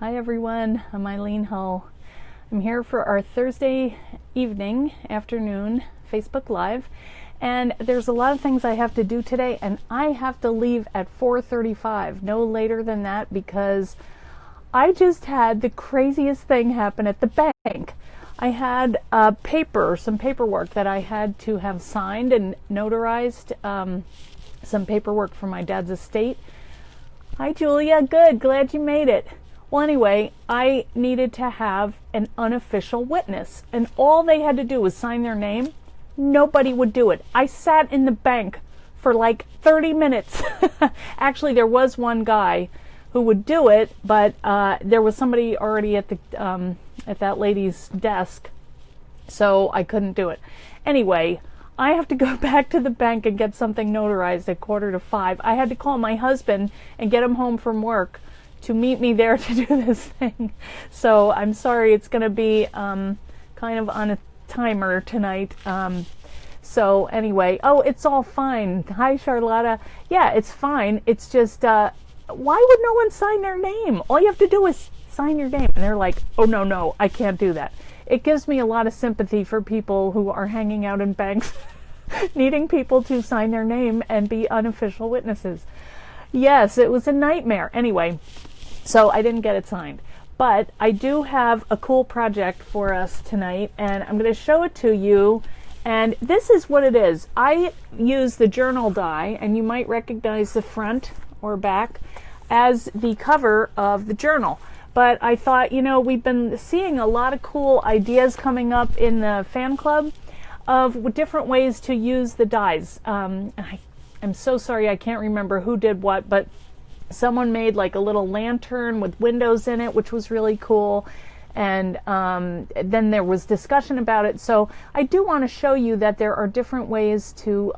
Hi everyone, I'm Eileen Hull. I'm here for our Thursday afternoon Facebook Live, and there's a lot of things I have to do today, and I have to leave at 4:35, no later than that, because I just had the craziest thing happen at the bank. I had some paperwork that I had to have signed and notarized, some paperwork for my dad's estate. Hi Julia, good, glad you made it. Well, anyway, I needed to have an unofficial witness, and all they had to do was sign their name. Nobody would do it. I sat in the bank for like 30 minutes. Actually, there was one guy who would do it, but there was somebody already at that lady's desk, so I couldn't do it. Anyway, I have to go back to the bank and get something notarized at 4:45. I had to call my husband and get him home from work to meet me there to do this thing. So I'm sorry, it's going to be kind of on a timer tonight. So anyway, it's all fine. Hi, Charlotta. Yeah, it's fine. It's just, why would no one sign their name? All you have to do is sign your name. And they're like, oh, no, I can't do that. It gives me a lot of sympathy for people who are hanging out in banks needing people to sign their name and be unofficial witnesses. Yes, it was a nightmare. Anyway, so I didn't get it signed. But I do have a cool project for us tonight, and I'm going to show it to you. And this is what it is. I use the journal die, and you might recognize the front or back as the cover of the journal. But I thought, we've been seeing a lot of cool ideas coming up in the fan club of different ways to use the dies. I'm so sorry, I can't remember who did what, but someone made like a little lantern with windows in it, which was really cool. And then there was discussion about it. So I do want to show you that there are different ways to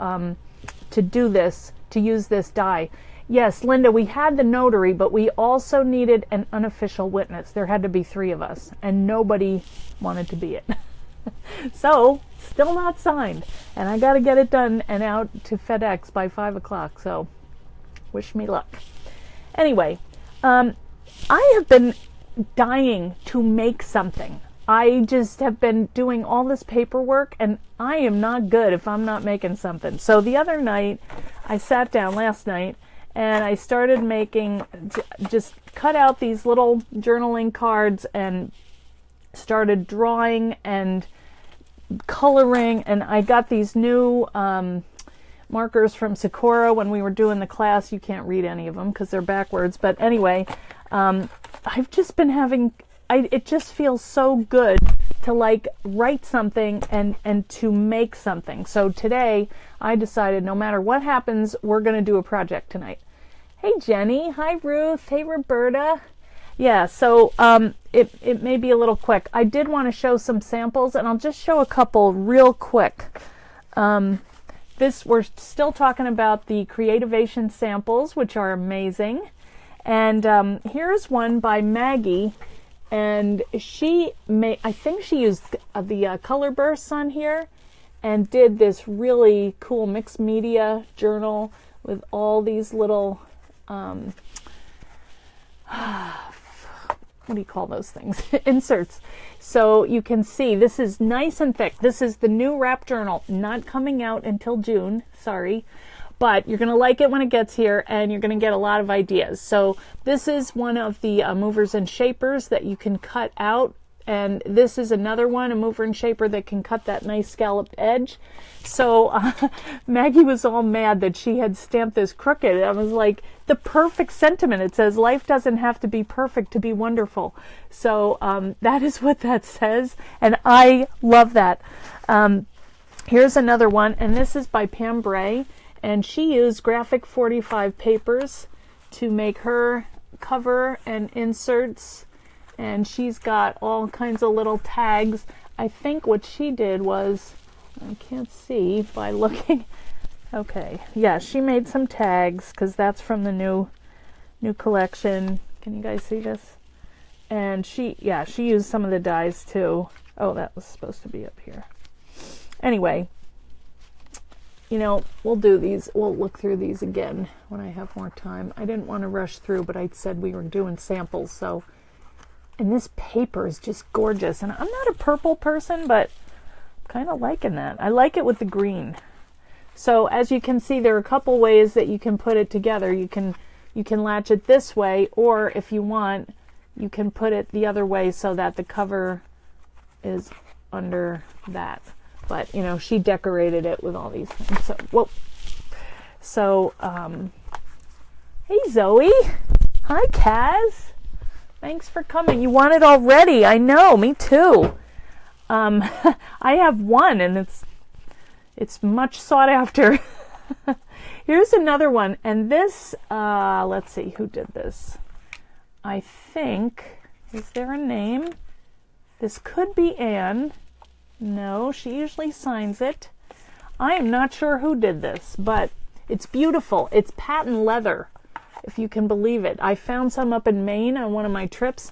do this, to use this die. Yes, Linda, we had the notary, but we also needed an unofficial witness. There had to be 3 of us, and nobody wanted to be it. So, still not signed. And I got to get it done and out to FedEx by 5 o'clock. So, wish me luck. Anyway, I have been dying to make something. I just have been doing all this paperwork, and I am not good if I'm not making something. So the other night, I sat down last night, and I started just cut out these little journaling cards and started drawing and coloring, and I got these new markers from Sakura when we were doing the class. You can't read any of them because they're backwards, but anyway, I've just been it just feels so good to like write something and to make something. So today I decided no matter what happens, we're going to do a project tonight. Hey Jenny, hi Ruth, hey Roberta. Yeah, so it may be a little quick. I did want to show some samples, and I'll just show a couple real quick. We're still talking about the Creativation samples, which are amazing. And here's one by Maggie, and I think she used the color bursts on here and did this really cool mixed media journal with all these little what do you call those things? Inserts. So you can see this is nice and thick. This is the new wrap journal, not coming out until June, sorry, but you're going to like it when it gets here, and you're going to get a lot of ideas. So this is one of the movers and shapers that you can cut out, and this is another one, a mover and shaper that can cut that nice scalloped edge. So Maggie was all mad that she had stamped this crooked. I was like, the perfect sentiment. It says, life doesn't have to be perfect to be wonderful. So that is what that says, and I love that. Here's another one, and this is by Pam Bray, and she used Graphic 45 papers to make her cover and inserts, and she's got all kinds of little tags. I think what she did was, I can't see by looking. Okay, yeah, she made some tags because that's from the new collection. Can you guys see this? And she used some of the dies too. Oh, that was supposed to be up here. Anyway, we'll do these. We'll look through these again when I have more time. I didn't want to rush through, but I said we were doing samples, so And this paper is just gorgeous. And I'm not a purple person, but I'm kind of liking that. I like it with the green. So as you can see, there are a couple ways that you can put it together. You can latch it this way, or if you want, you can put it the other way so that the cover is under that. But, you know, she decorated it with all these things. So, whoa. So, hey, Zoe. Hi, Kaz. Thanks for coming. You want it already. I know, me too. I have one, and it's much sought after. Here's another one, and this, let's see, who did this? I think, is there a name? This could be Anne. No, she usually signs it. I am not sure who did this, but it's beautiful. It's patent leather, if you can believe it. I found some up in Maine on one of my trips.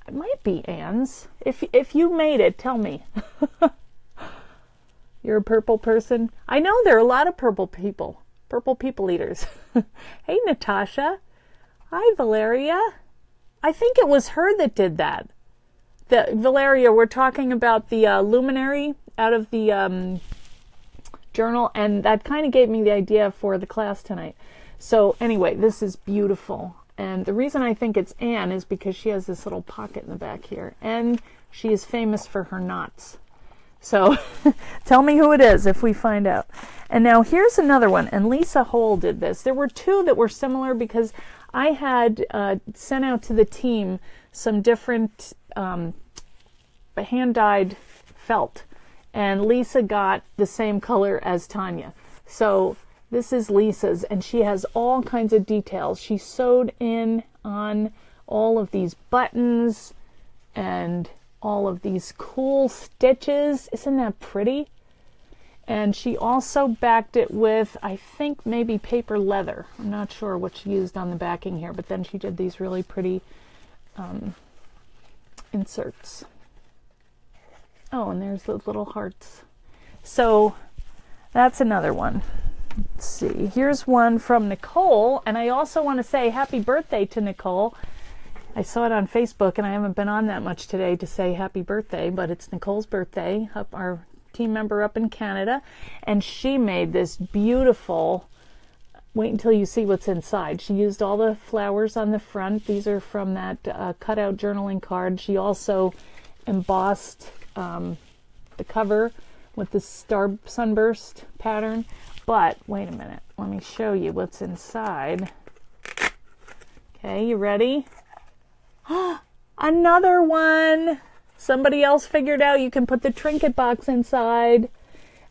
It might be Anne's. If you made it, tell me. You're a purple person? I know there are a lot of purple people eaters. Hey, Natasha. Hi, Valeria. I think it was her that did that. Valeria, we're talking about the luminary out of the journal, and that kind of gave me the idea for the class tonight. So anyway, this is beautiful. And the reason I think it's Anne is because she has this little pocket in the back here, and she is famous for her knots. So tell me who it is if we find out. And now here's another one, and Lisa Hole did this. There were two that were similar because I had sent out to the team some different hand-dyed felt, and Lisa got the same color as Tanya. So this is Lisa's, and she has all kinds of details. She sewed in on all of these buttons and all of these cool stitches. Isn't that pretty? And she also backed it with, I think, maybe paper leather. I'm not sure what she used on the backing here, but then she did these really pretty inserts. Oh, and there's the little hearts. So that's another one. Let's see. Here's one from Nicole, and I also want to say happy birthday to Nicole. I saw it on Facebook, and I haven't been on that much today to say happy birthday, but it's Nicole's birthday, our team member up in Canada, and she made this beautiful, wait until you see what's inside. She used all the flowers on the front. These are from that cutout journaling card. She also embossed the cover with the star sunburst pattern. But wait a minute, let me show you what's inside. Okay, you ready? Another one. Somebody else figured out you can put the trinket box inside.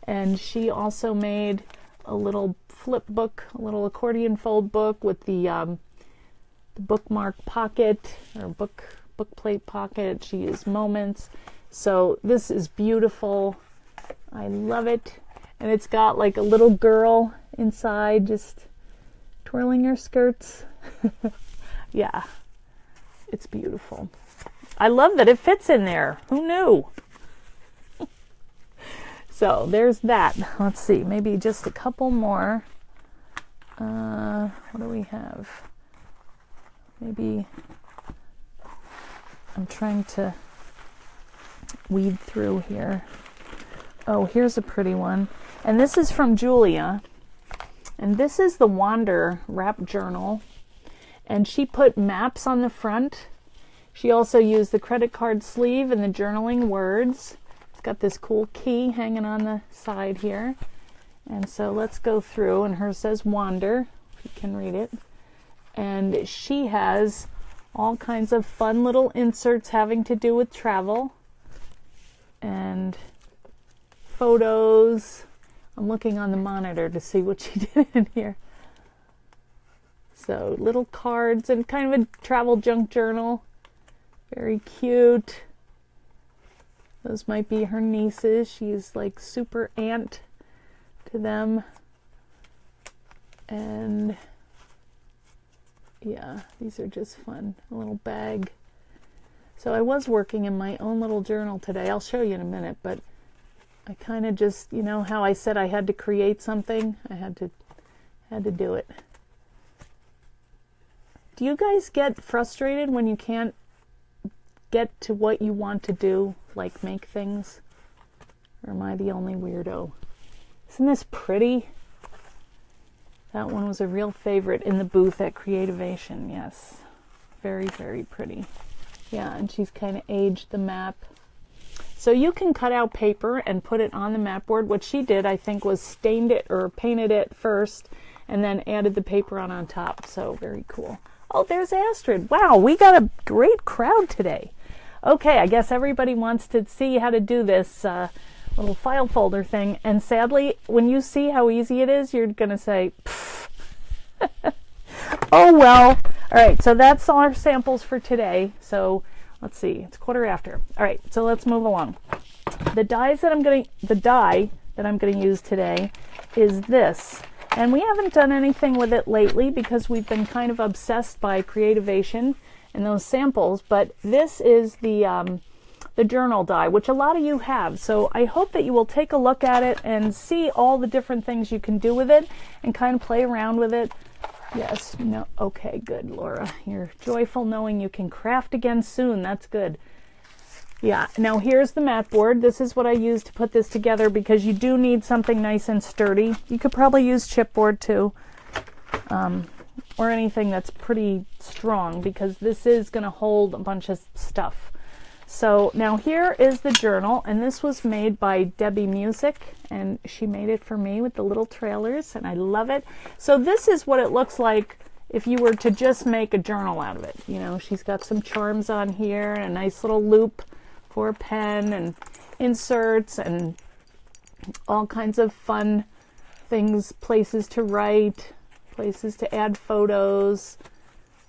And she also made a little flip book, a little accordion fold book with the bookmark pocket or book plate pocket. She used moments. So this is beautiful. I love it. And it's got like a little girl inside just twirling her skirts. Yeah, it's beautiful. I love that it fits in there. Who knew? So there's that. Let's see, maybe just a couple more. What do we have? Maybe I'm trying to weed through here. Oh, here's a pretty one. And this is from Julia. And this is the Wander wrap journal. And she put maps on the front. She also used the credit card sleeve and the journaling words. It's got this cool key hanging on the side here. And so let's go through. And hers says Wander, if you can read it. And she has all kinds of fun little inserts having to do with travel. And photos. I'm looking on the monitor to see what she did in here. So little cards and kind of a travel junk journal. Very cute. Those might be her nieces. She's like super aunt to them. And yeah, these are just fun. A little bag. So I was working in my own little journal today. I'll show you in a minute, but I kind of just, you know how I said I had to create something? I had to do it. Do you guys get frustrated when you can't get to what you want to do, like make things? Or am I the only weirdo? Isn't this pretty? That one was a real favorite in the booth at Creativation. Yes, very, very pretty. Yeah, and she's kind of aged the map. So you can cut out paper and put it on the map board. What she did, I think, was stained it or painted it first and then added the paper on top. So very cool. Oh, there's Astrid. Wow, we got a great crowd today. Okay, I guess everybody wants to see how to do this little file folder thing. And sadly, when you see how easy it is, you're going to say, pfft. Oh, well. All right, so that's all our samples for today. So let's see, it's 1:15. All right, so let's move along. The die that I'm going to use today is this. And we haven't done anything with it lately because we've been kind of obsessed by Creativation and those samples, but this is the journal die, which a lot of you have. So I hope that you will take a look at it and see all the different things you can do with it and kind of play around with it. Yes, no, okay, good, Laura. You're joyful knowing you can craft again soon. That's good. Yeah, now here's the mat board. This is what I use to put this together because you do need something nice and sturdy. You could probably use chipboard too, or anything that's pretty strong because this is going to hold a bunch of stuff. So now here is the journal, and this was made by Debbie Music, and she made it for me with the little trailers, and I love it. So this is what it looks like if you were to just make a journal out of it. You know, she's got some charms on here, and a nice little loop for a pen, and inserts, and all kinds of fun things, places to write, places to add photos,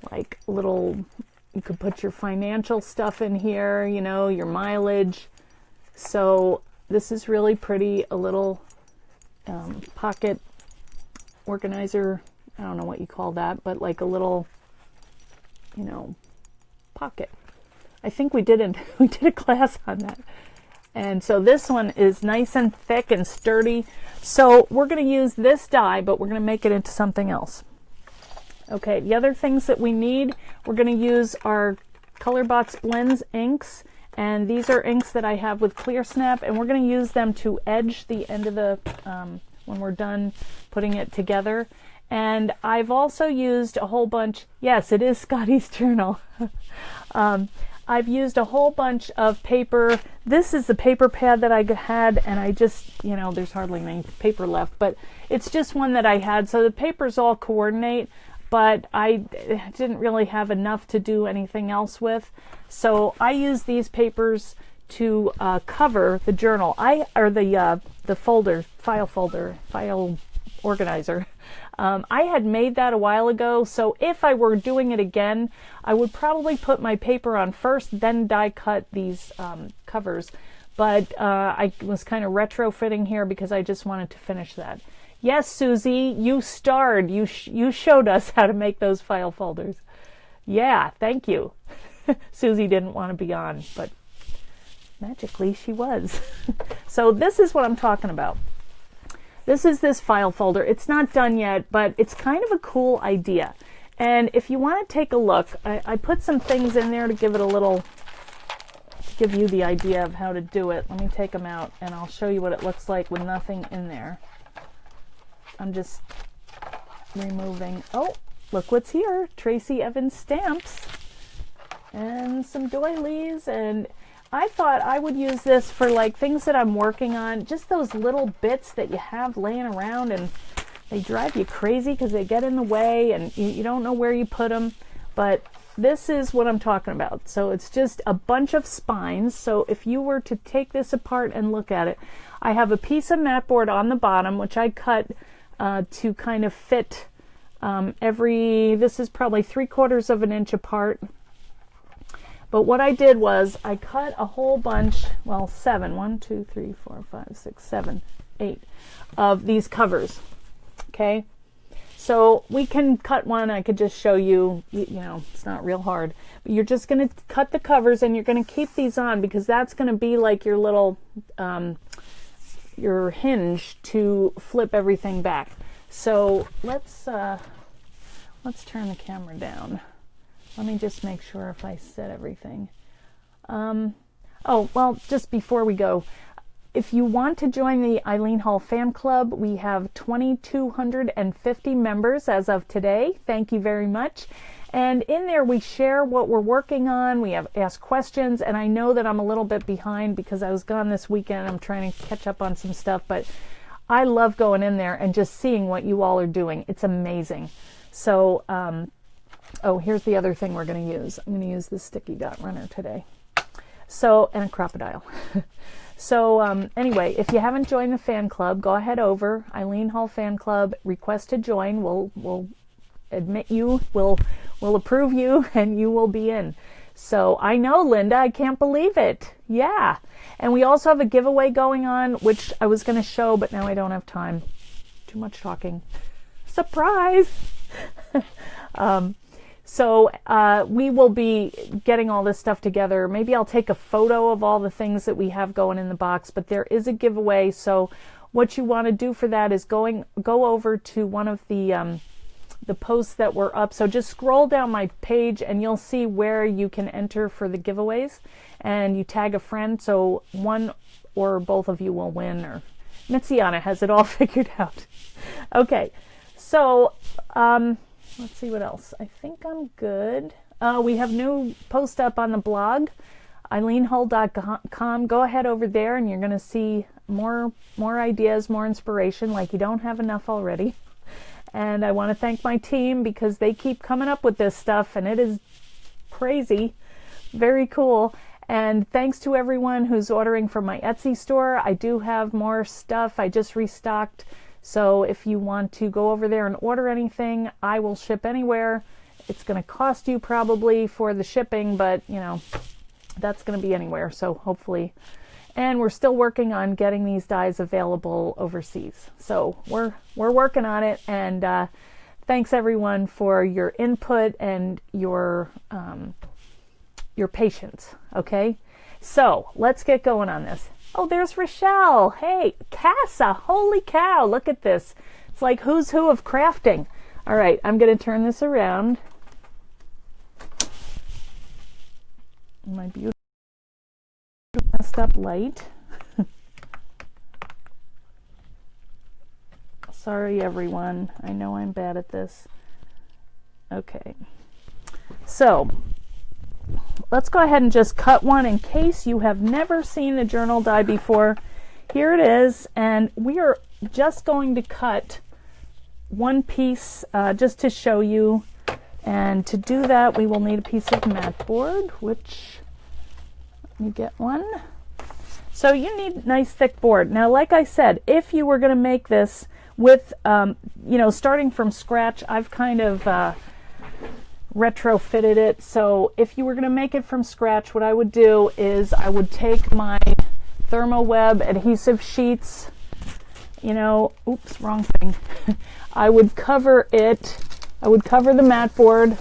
like little... You could put your financial stuff in here, you know, your mileage. So this is really pretty, a little pocket organizer. I don't know what you call that, but like a little, you know, pocket. I think we did a class on that. And so this one is nice and thick and sturdy. So we're going to use this die, but we're going to make it into something else. Okay, the other things that we need, we're going to use our Colorbox Blends inks, and these are inks that I have with Clear Snap, and we're going to use them to edge the end of the, when we're done putting it together. And I've also used a whole bunch, yes, it is Scotty's journal. I've used a whole bunch of paper. This is the paper pad that I had, and I just, you know, there's hardly any paper left, but it's just one that I had, so the papers all coordinate. But I didn't really have enough to do anything else with. So I use these papers to cover the journal. The file organizer. I had made that a while ago, so if I were doing it again, I would probably put my paper on first, then die cut these covers. But I was kind of retrofitting here because I just wanted to finish that. Yes, Susie, you starred. You showed us how to make those file folders. Yeah, thank you. Susie didn't want to be on, but magically she was. So this is what I'm talking about. This is this file folder. It's not done yet, but it's kind of a cool idea. And if you want to take a look, I put some things in there to give it a little, give you the idea of how to do it. Let me take them out and I'll show you what it looks like with nothing in there. I'm just removing, oh, look what's here. Tracy Evans stamps and some doilies. And I thought I would use this for like things that I'm working on, just those little bits that you have laying around and they drive you crazy because they get in the way and you don't know where you put them. But this is what I'm talking about. So it's just a bunch of spines. So if you were to take this apart and look at it, I have a piece of mat board on the bottom, which I cut to kind of fit this is probably 3/4 of an inch apart. But what I did was I cut a whole bunch, well, 7, 1, 2, 3, 4, 5, 6, 7, 8 of these covers. Okay, so we can cut one. I could just show you, you know, it's not real hard. But you're just going to cut the covers and you're going to keep these on because that's going to be like your little your hinge to flip everything back. So let's turn the camera down. Let me just make sure if I set everything. Oh, well, just before we go, if you want to join the Eileen Hull fan club, we have 2,250 members as of today. Thank you very much. And in there, we share what we're working on. We have asked questions, and I know that I'm a little bit behind because I was gone this weekend. I'm trying to catch up on some stuff, but I love going in there and just seeing what you all are doing. It's amazing. So, oh, here's the other thing we're going to use. I'm going to use this sticky dot runner today. So, and a crocodile. So anyway, if you haven't joined the fan club, go ahead over Eileen Hull fan club, request to join. We'll admit you, we'll approve you, and you will be in. So I know, Linda, I can't believe it. Yeah. And we also have a giveaway going on, which I was going to show, but now I don't have time. Too much talking. Surprise. So we will be getting all this stuff together. Maybe I'll take a photo of all the things that we have going in the box, but there is a giveaway. So what you want to do for that is go over to one of the posts that were up. So just scroll down my page and you'll see where you can enter for the giveaways, and you tag a friend. So one or both of you will win, or Mitziana has it all figured out. Okay. So, let's see what else. I think I'm good. We have new post up on the blog, eileenhull.com. Go ahead over there and you're going to see more ideas, more inspiration, like you don't have enough already. And I want to thank my team because they keep coming up with this stuff and it is crazy. Very cool. And thanks to everyone who's ordering from my Etsy store. I do have more stuff. I just restocked. So if you want to go over there and order anything, I will ship anywhere. It's going to cost you probably for the shipping, but you know, that's going to be anywhere. So hopefully, and we're still working on getting these dyes available overseas. So we're working on it. And thanks everyone for your input and your patience. Okay. So let's get going on this. Oh, there's Rochelle. Hey, Casa. Holy cow. Look at this. It's like who's who of crafting. All right, I'm going to turn this around. My beautiful messed up light. Sorry, everyone. I know I'm bad at this. Okay. So, let's go ahead and just cut one in case you have never seen a journal die before. Here it is, and we are just going to cut one piece just to show you. And to do that, we will need a piece of mat board, which, let me get one. So you need nice thick board. Now, like I said, if you were going to make this with, starting from scratch, I've kind of retrofitted it. So if you were going to make it from scratch, what I would do is I would take my ThermoWeb adhesive sheets, oops, wrong thing. I would cover it. I would cover the mat board.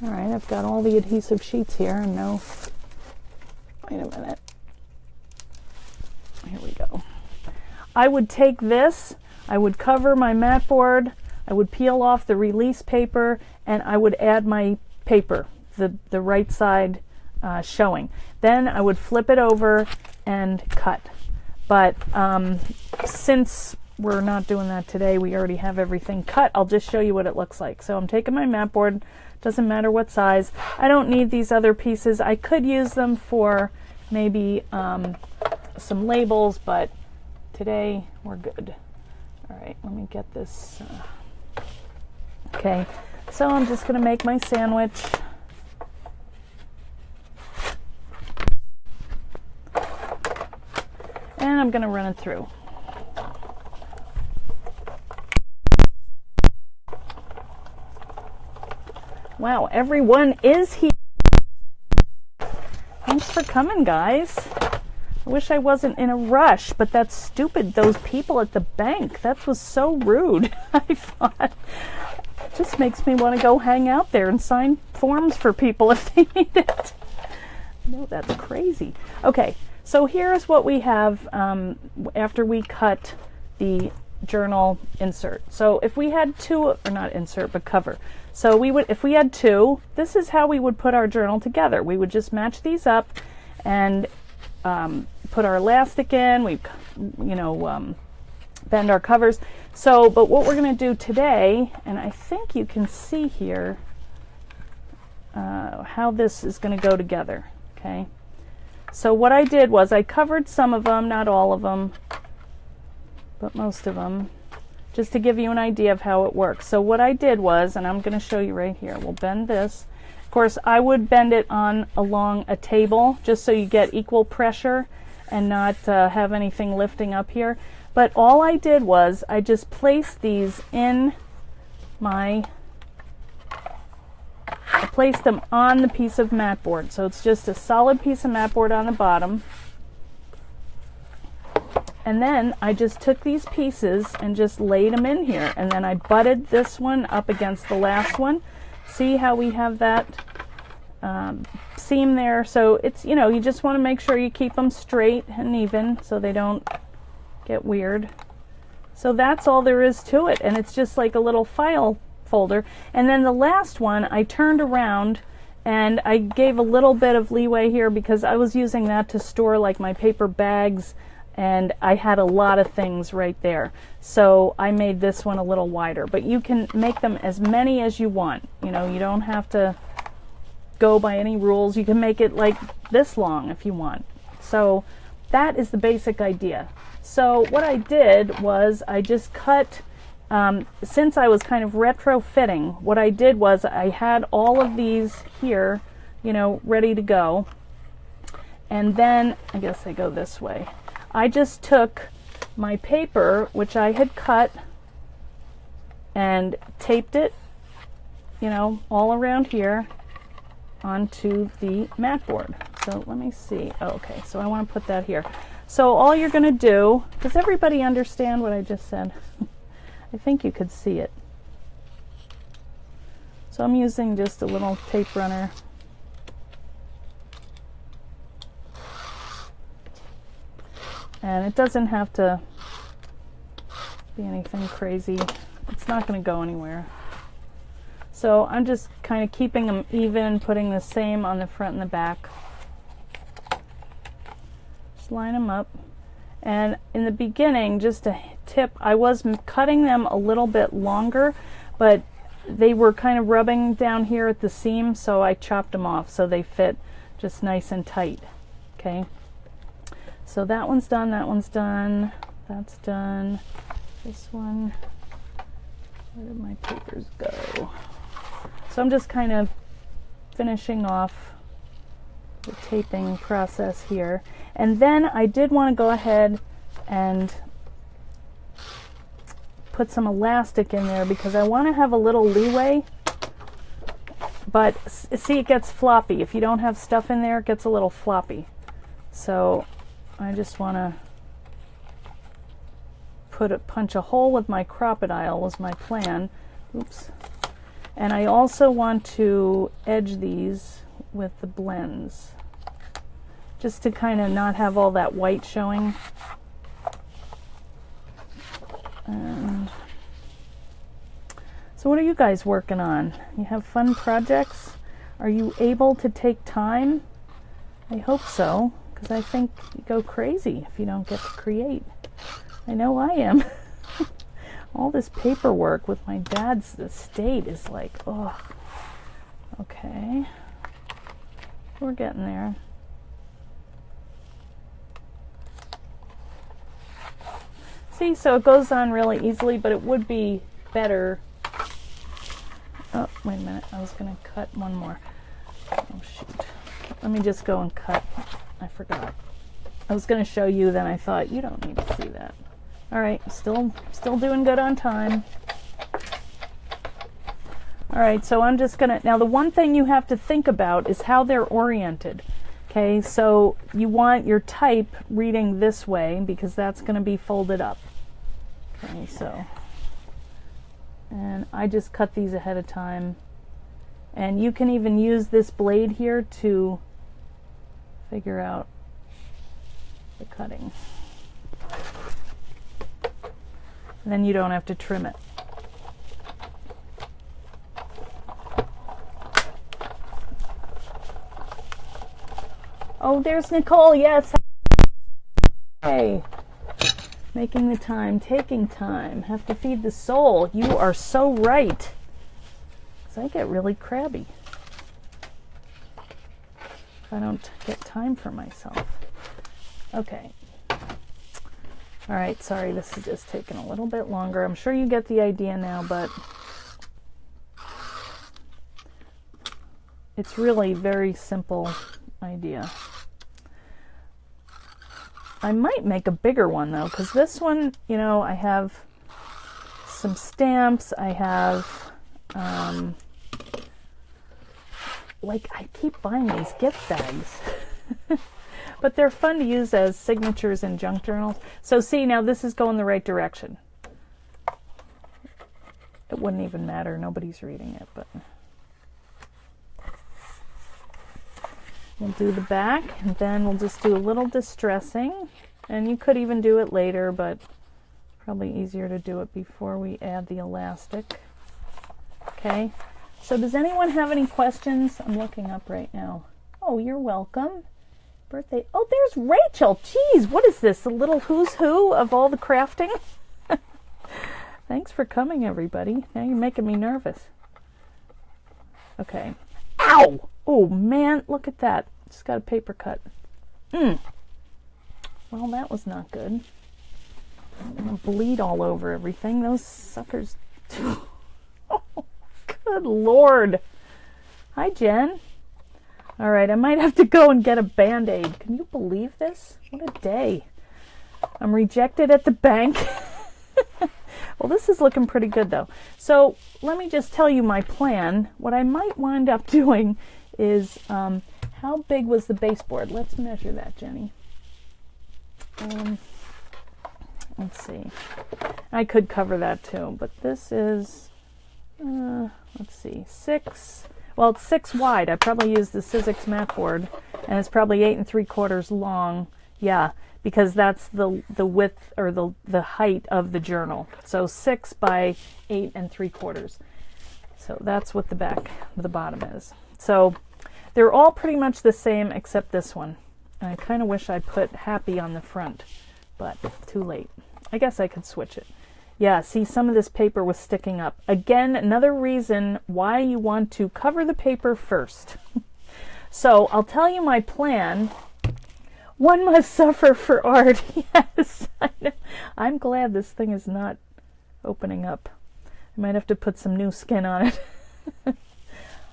All right, I've got all the adhesive sheets here. And no, wait a minute. Here we go. I would take this. I would cover my mat board. I would peel off the release paper, and I would add my paper, the right side showing. Then I would flip it over and cut. But since we're not doing that today, we already have everything cut, I'll just show you what it looks like. So I'm taking my mat board, doesn't matter what size. I don't need these other pieces. I could use them for maybe some labels, but today we're good. All right, let me get this. Okay, so I'm just going to make my sandwich. And I'm going to run it through. Wow, everyone is here. Thanks for coming, guys. I wish I wasn't in a rush, but that's stupid. Those people at the bank, that was so rude. I thought, it just makes me want to go hang out there and sign forms for people if they need it. No, that's crazy. Okay, so here's what we have after we cut the journal insert. So if we had two, or not insert, but cover. So we would, if we had two, this is how we would put our journal together. We would just match these up, and put our elastic in. We, bend our covers. So, but what we're going to do today, and I think you can see here how this is going to go together. Okay. So what I did was I covered some of them, not all of them, but most of them, just to give you an idea of how it works. So what I did was, and I'm going to show you right here, we'll bend this. Of course, I would bend it along a table just so you get equal pressure and not have anything lifting up here. But all I did was I just placed these in I placed them on the piece of mat board. So it's just a solid piece of mat board on the bottom. And then I just took these pieces and just laid them in here. And then I butted this one up against the last one. See how we have that seam there? So it's, you just want to make sure you keep them straight and even so they don't get weird. So that's all there is to it. And it's just like a little file folder. And then the last one I turned around and I gave a little bit of leeway here because I was using that to store like my paper bags, and I had a lot of things right there. So I made this one a little wider, but you can make them as many as you want. You don't have to go by any rules. You can make it like this long if you want. So that is the basic idea. So what I did was I just cut, since I was kind of retrofitting, what I did was I had all of these here, ready to go. And then, I guess I go this way. I just took my paper, which I had cut, and taped it, all around here onto the mat board. So let me see. Oh, okay, so I want to put that here. So all you're going to do, does everybody understand what I just said? I think you could see it. So I'm using just a little tape runner. And it doesn't have to be anything crazy. It's not going to go anywhere. So I'm just kind of keeping them even, putting the same on the front and the back. Just line them up. And in the beginning, just a tip, I was cutting them a little bit longer, but they were kind of rubbing down here at the seam, so I chopped them off so they fit just nice and tight. Okay. So that one's done, that's done. This one, where did my papers go? So I'm just kind of finishing off the taping process here. And then I did want to go ahead and put some elastic in there because I want to have a little leeway. But see, it gets floppy. If you don't have stuff in there, it gets a little floppy. So I just want to punch a hole with my crocodile was my plan. Oops. And I also want to edge these with the blends, just to kind of not have all that white showing. And so what are you guys working on? You have fun projects? Are you able to take time? I hope so. I think you go crazy if you don't get to create. I know I am. All this paperwork with my dad's estate is like, oh, okay. We're getting there. See, so it goes on really easily, but it would be better. Oh, wait a minute. I was going to cut one more. Oh, shoot. Let me just go and cut. I forgot. I was going to show you, then I thought, you don't need to see that. All right, still doing good on time. All right, so I'm just going to, now the one thing you have to think about is how they're oriented. Okay, so you want your type reading this way because that's going to be folded up. Okay, so, and I just cut these ahead of time. And you can even use this blade here to figure out the cutting. And then you don't have to trim it. Oh, there's Nicole. Yes. Hey. Making the time, taking time. Have to feed the soul. You are so right. 'Cause I get really crabby if I don't get time for myself. Okay. All right, sorry, this is just taking a little bit longer. I'm sure you get the idea now, but it's really very simple idea. I might make a bigger one though, because this one, you know, I have some stamps. I have, like, I keep buying these gift bags, but they're fun to use as signatures in junk journals. So see, now this is going the right direction. It wouldn't even matter. Nobody's reading it, but we'll do the back, and then we'll just do a little distressing. And you could even do it later, but probably easier to do it before we add the elastic. Okay, so does anyone have any questions? I'm looking up right now. Oh, you're welcome. Birthday. Oh, there's Rachel. Geez, what is this? A little who's who of all the crafting? Thanks for coming, everybody. Now you're making me nervous. Okay. Ow! Oh, man, look at that. Just got a paper cut. Well, that was not good. I'm going to bleed all over everything. Those suckers. Oh, good Lord. Hi, Jen. All right, I might have to go and get a Band-Aid. Can you believe this? What a day. I'm rejected at the bank. Well, this is looking pretty good, though. So let me just tell you my plan. What I might wind up doing is, how big was the baseboard? Let's measure that, Jenny. Let's see. I could cover that too, but this is, let's see, 6. Well, it's 6 wide. I probably used the Sizzix mat board, and it's probably 8 3/4 long. Yeah, because that's the width or the height of the journal. So 6 by 8 3/4. So that's what the bottom is. So they're all pretty much the same except this one. And I kind of wish I put happy on the front, but too late. I guess I could switch it. Yeah, see, some of this paper was sticking up. Again, another reason why you want to cover the paper first. So I'll tell you my plan. One must suffer for art. Yes, I know. I'm glad this thing is not opening up. I might have to put some new skin on it.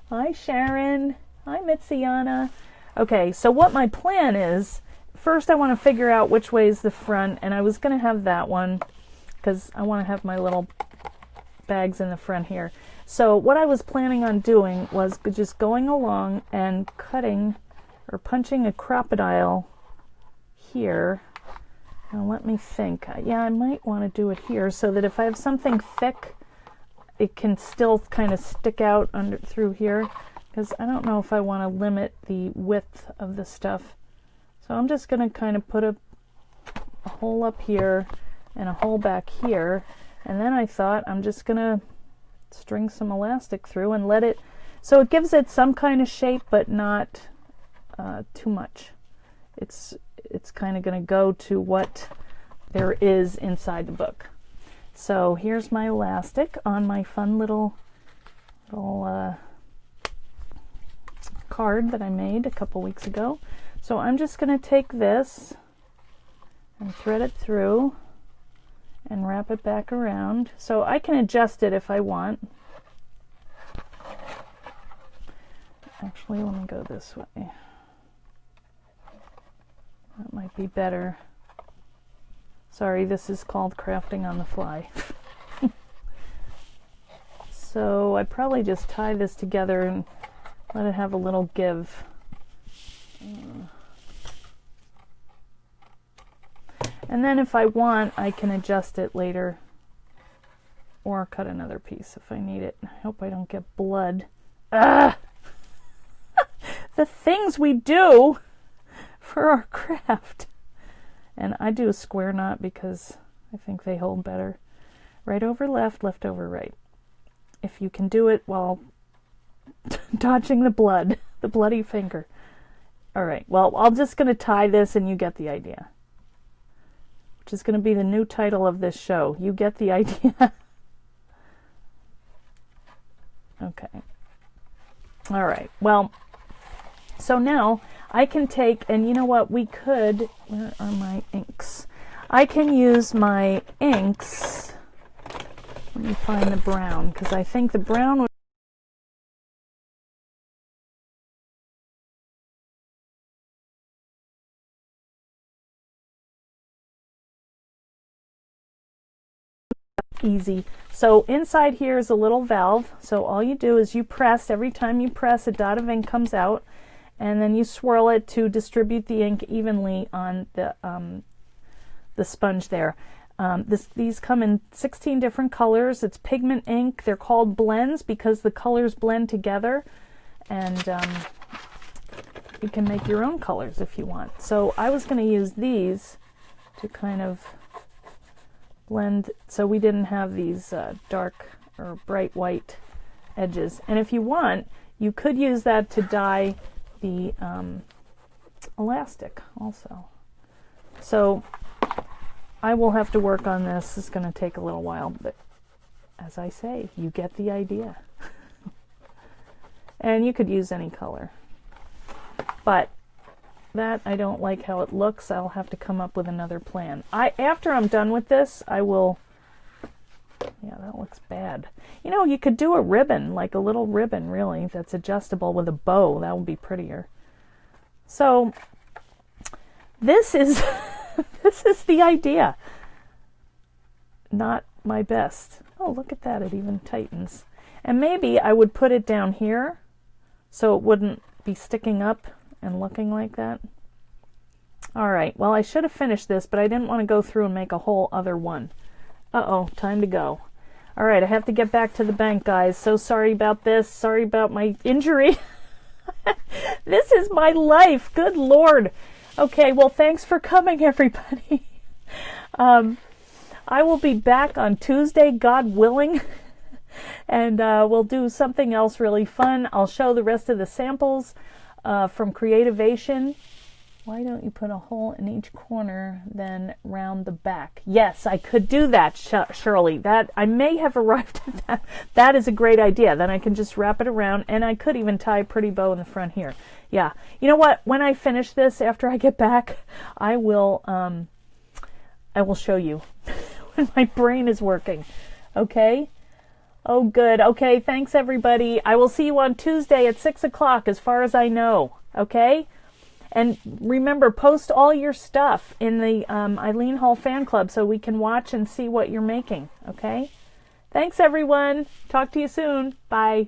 Hi, Sharon. Hi, Mitziana. Okay, so what my plan is, first I want to figure out which way is the front, and I was going to have that one because I want to have my little bags in the front here. So what I was planning on doing was just going along and cutting or punching a crocodile here. Now let me think. Yeah, I might want to do it here so that if I have something thick, it can still kind of stick out under through here, because I don't know if I want to limit the width of the stuff. So I'm just going to kind of put a hole up here and a hole back here, and then I thought I'm just going to string some elastic through and let it, so it gives it some kind of shape but not too much. It's kind of going to go to what there is inside the book. So here's my elastic on my fun little card that I made a couple weeks ago. So I'm just going to take this and thread it through and wrap it back around. So I can adjust it if I want. Actually, let me go this way. That might be better. Sorry, this is called crafting on the fly. So I probably just tie this together and let it have a little give. And then if I want, I can adjust it later or cut another piece if I need it. I hope I don't get blood. Ah! The things we do for our craft. And I do a square knot because I think they hold better. Right over left, left over right. If you can do it while dodging the blood, the bloody finger. All right, well, I'm just going to tie this and you get the idea. Which is going to be the new title of this show. You get the idea. Okay. All right, well, so now I can take, and you know what, we could, where are my inks? I can use my inks. Let me find the brown, because I think the brown would easy. So inside here is a little valve. So all you do is you press, every time you press, a dot of ink comes out, and then you swirl it to distribute the ink evenly on the sponge there. These come in 16 different colors. It's pigment ink. They're called blends because the colors blend together, and you can make your own colors if you want. So I was going to use these to kind of blend so we didn't have these dark or bright white edges. And if you want, you could use that to dye the elastic also. So I will have to work on this. It's going to take a little while, but as I say, you get the idea. And you could use any color. But that, I don't like how it looks. I'll have to come up with another plan. After I'm done with this, I will... Yeah, that looks bad. You know, you could do a ribbon, like a little ribbon, really, that's adjustable with a bow. That would be prettier. So, this is... this is the idea. Not my best. Oh, look at that. It even tightens. And maybe I would put it down here so it wouldn't be sticking up and looking like that. All right. Well, I should have finished this, but I didn't want to go through and make a whole other one. Uh-oh. Time to go. All right. I have to get back to the bank, guys. So sorry about this. Sorry about my injury. This is my life. Good Lord. Okay, well, thanks for coming, everybody. I will be back on Tuesday, God willing, and we'll do something else really fun. I'll show the rest of the samples from Creativation. Why don't you put a hole in each corner, then round the back? Yes, I could do that, Shirley. That I may have arrived at that. That is a great idea. Then I can just wrap it around, and I could even tie a pretty bow in the front here. Yeah. You know what? When I finish this, after I get back, I will show you when my brain is working. Okay? Oh, good. Okay, thanks, everybody. I will see you on Tuesday at 6 o'clock, as far as I know. Okay? And remember, post all your stuff in the Eileen Hall fan club so we can watch and see what you're making. Okay? Thanks, everyone. Talk to you soon. Bye.